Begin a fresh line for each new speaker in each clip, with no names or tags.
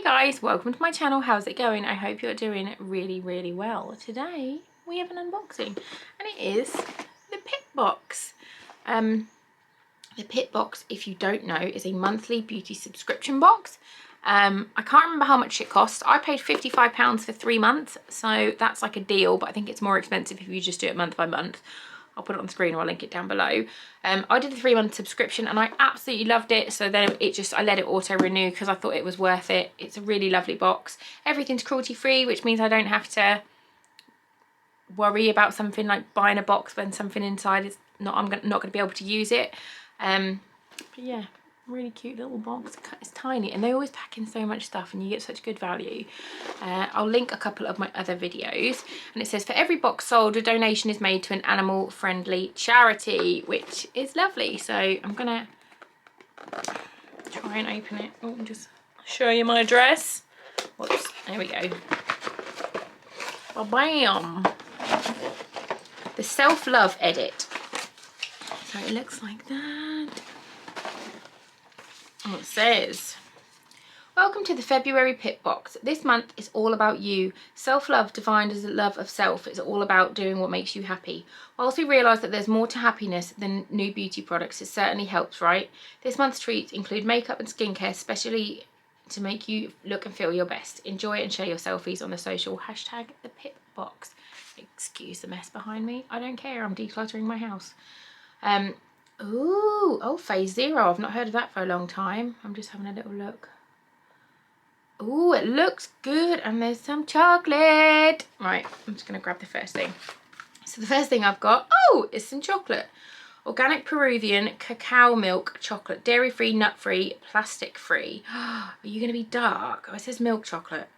guys, welcome to my channel. How's it going? I hope you're doing really well. Today we have an unboxing and it is the Pip Box. The Pip Box, if you don't know, is a monthly beauty subscription box. I can't remember how much it cost. I paid £55 for 3 months, so that's like a deal, but I think it's more expensive if you just do it month by month. I'll put it on the screen or I'll link it down below. I did the 3-month subscription and I absolutely loved it. So then I let it auto renew because I thought it was worth it. It's a really lovely box. Everything's cruelty free, which means I don't have to worry about something like buying a box when something inside is I'm not going to be able to use it. But yeah, really cute little box. It's tiny and they always pack in so much stuff and you get such good value. I'll link a couple of my other videos, and it says for every box sold a donation is made to an animal friendly charity, which is lovely. So I'm gonna try and open it. Oh, and just show you my address. Whoops, there we go. Well, bam, the self-love edit. So it looks like that. And it says, welcome to the February Pip Box. This month is all about you. Self-love defined as a love of self. It's all about doing what makes you happy. Whilst we realise that there's more to happiness than new beauty products, it certainly helps, right? This month's treats include makeup and skincare, especially to make you look and feel your best. Enjoy and share your selfies on the social hashtag the Pip Box. Excuse the mess behind me. I don't care. I'm decluttering my house. Ooh, oh, phase 0. I've not heard of that for a long time. I'm just having a little look. Ooh, it looks good, and there's some chocolate. Right, I'm just going to grab the first thing. So the first thing I've got, oh, is some chocolate. Organic Peruvian cacao milk chocolate, dairy-free, nut-free, plastic-free. Are you going to be dark? Oh, it says milk chocolate.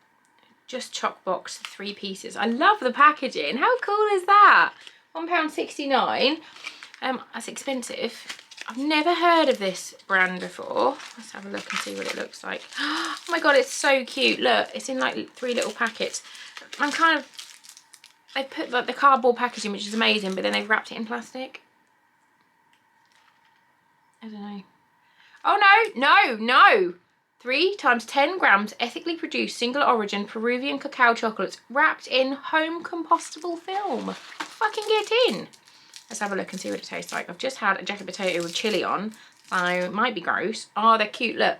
Just choc box, 3 pieces. I love the packaging. How cool is that? £1.69. That's expensive. I've never heard of this brand before. Let's have a look and see what it looks like. Oh my god, it's so cute. Look, it's in like 3 little packets. They put like the cardboard packaging, which is amazing, but then they've wrapped it in plastic. I don't know. Oh no. 3 times 10 grams ethically produced single origin Peruvian cacao chocolates wrapped in home compostable film. Fucking get in. Let's have a look and see what it tastes like. I've just had a jacket potato with chilli on, so it might be gross. Oh, they're cute, look.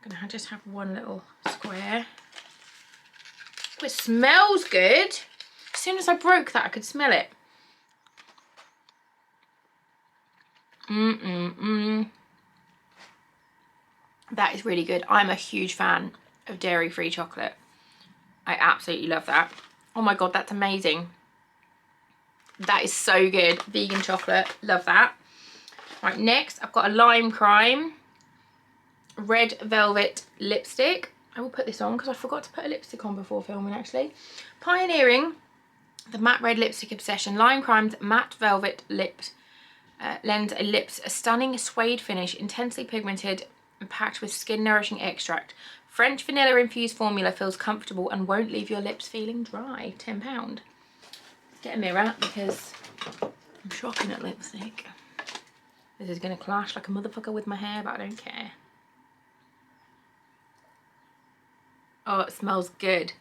I'm gonna just have one little square. Oh, it smells good. As soon as I broke that, I could smell it. That is really good. I'm a huge fan of dairy-free chocolate. I absolutely love that. Oh my god, that's amazing. That is so good. Vegan chocolate, love that. Right, next I've got a Lime Crime red velvet lipstick. I will put this on because I forgot to put a lipstick on before filming actually. Pioneering the matte red lipstick obsession, Lime Crime's matte velvet lips lends a stunning suede finish, intensely pigmented and packed with skin nourishing extract. French vanilla infused formula feels comfortable and won't leave your lips feeling dry. £10. Get a mirror because I'm shocking at lipstick. This is going to clash like a motherfucker with my hair, but I don't care. Oh, it smells good.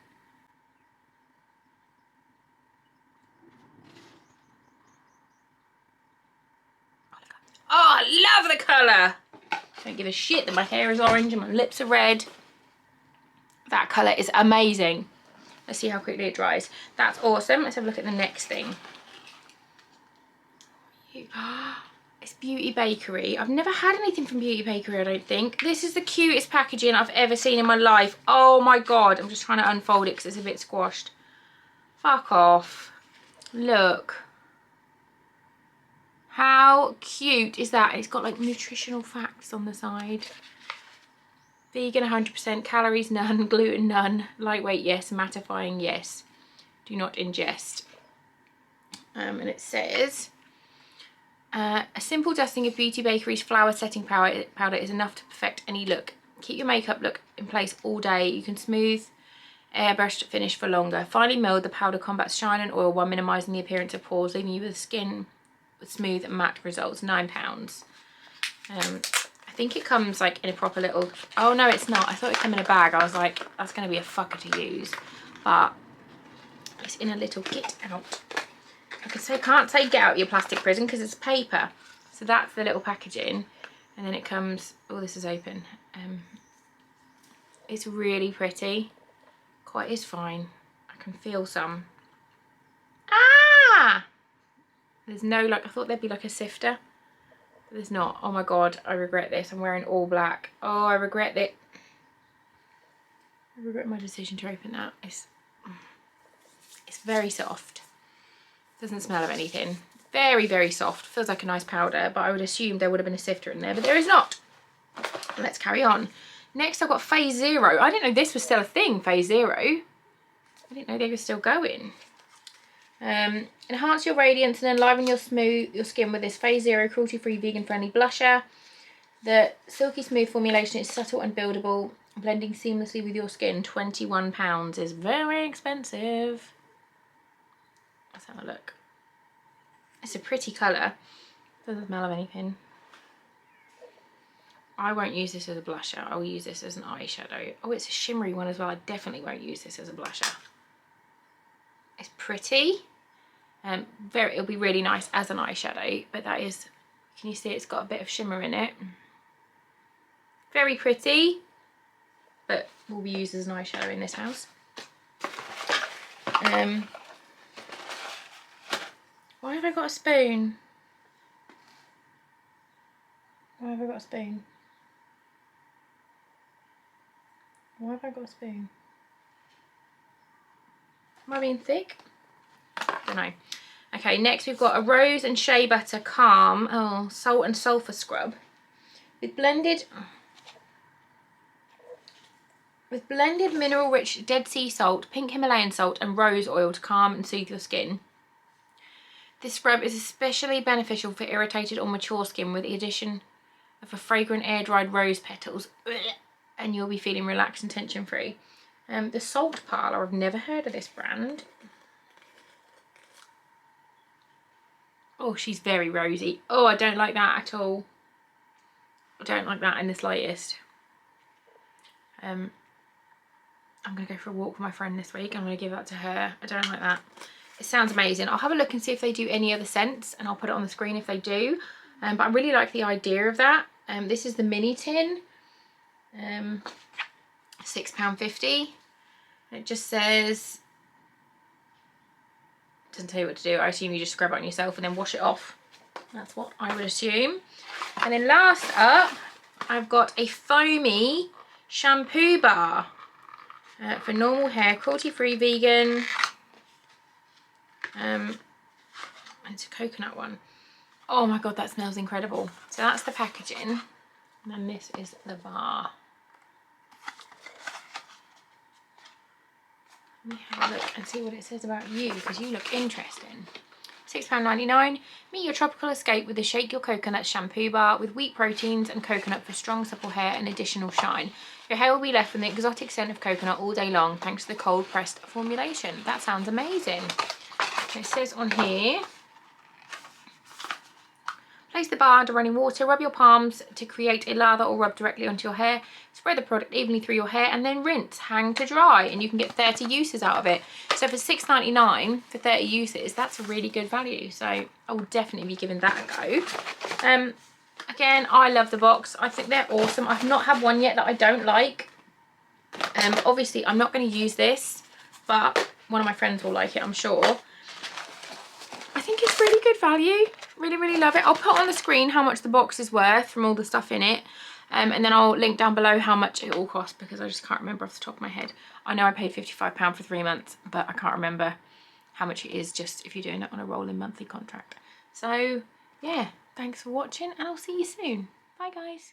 Oh, I love the colour. Don't give a shit that my hair is orange and my lips are red. That colour is amazing. Let's see how quickly it dries. That's awesome. Let's have a look at the next thing. It's Beauty Bakery. I've never had anything from Beauty Bakery, I don't think. This is the cutest packaging I've ever seen in my life. Oh my god. I'm just trying to unfold it because it's a bit squashed. Fuck off. Look. How cute is that? It's got like nutritional facts on the side. Vegan 100%, calories none, gluten none, lightweight yes, mattifying yes. Do not ingest. And it says, a simple dusting of Beauty Bakery's flour setting powder is enough to perfect any look. Keep your makeup look in place all day. You can smooth, airbrushed finish for longer. Finely milled, the powder combats shine and oil while minimising the appearance of pores, leaving you with skin with smooth and matte results. £9. I think it comes like in a proper little, oh no it's not, I thought it came in a bag. I was like, that's going to be a fucker to use, but it's in a little get out. I can't say get out your plastic prison because it's paper. So that's the little packaging, and then it comes, oh this is open. It's really pretty, quite is fine. I can feel some, there's no like, I thought there'd be like a sifter. There's not. Oh my god, I regret this. I'm wearing all black. Oh, I regret it. I regret my decision to open that. It's very soft. Doesn't smell of anything. Very, very soft. Feels like a nice powder, but I would assume there would have been a sifter in there, but there is not. Let's carry on. Next I've got Phase Zero. I didn't know this was still a thing, Phase Zero. I didn't know they were still going. Enhance your radiance and enliven your skin with this Phase Zero cruelty-free vegan-friendly blusher. The silky smooth formulation is subtle and buildable, blending seamlessly with your skin. £21 is very expensive. Let's have a look. It's a pretty colour. Doesn't smell of anything. I won't use this as a blusher. I'll use this as an eyeshadow. Oh, it's a shimmery one as well. I definitely won't use this as a blusher. It's pretty. It'll be really nice as an eyeshadow, but that is, can you see it's got a bit of shimmer in it? Very pretty, but will be used as an eyeshadow in this house. Why have I got a spoon? Why have I got a spoon? Why have I got a spoon? Am I being thick? Don't know. Okay, next we've got a Rose and Shea Butter Calm Salt and Sulphur Scrub with blended mineral rich Dead Sea salt, pink Himalayan salt and rose oil to calm and soothe your skin. This scrub is especially beneficial for irritated or mature skin with the addition of a fragrant air dried rose petals, and you'll be feeling relaxed and tension free. The Salt Parlour, I've never heard of this brand. Oh, she's very rosy. Oh, I don't like that at all. I don't like that in the slightest. I'm going to go for a walk with my friend this week. I'm going to give that to her. I don't like that. It sounds amazing. I'll have a look and see if they do any other scents, and I'll put it on the screen if they do. But I really like the idea of that. This is the mini tin. £6.50. It just says, doesn't tell you what to do. I assume you just scrub it on yourself and then wash it off. That's what I would assume. And then last up, I've got a foamy shampoo bar for normal hair, cruelty-free, vegan. It's a coconut one. Oh my god, that smells incredible. So that's the packaging, and then this is the bar. Let me have a look and see what it says about you, because you look interesting. £6.99. Meet your tropical escape with the Shake Your Coconut shampoo bar with wheat proteins and coconut for strong, supple hair and additional shine. Your hair will be left with the exotic scent of coconut all day long thanks to the cold pressed formulation. That sounds amazing. It says on here, place the bar under running water, rub your palms to create a lather or rub directly onto your hair. Spread the product evenly through your hair and then rinse. Hang to dry, and you can get 30 uses out of it. So for £6.99 for 30 uses, that's a really good value. So I will definitely be giving that a go. Again, I love the box. I think they're awesome. I've not had one yet that I don't like. Obviously, I'm not going to use this, but one of my friends will like it, I'm sure. I think it's really good value. Really, really love it. I'll put on the screen how much the box is worth from all the stuff in it. And then I'll link down below how much it all cost, because I just can't remember off the top of my head. I know I paid £55 for 3 months, but I can't remember how much it is just if you're doing it on a rolling monthly contract. So yeah, thanks for watching, and I'll see you soon. Bye guys.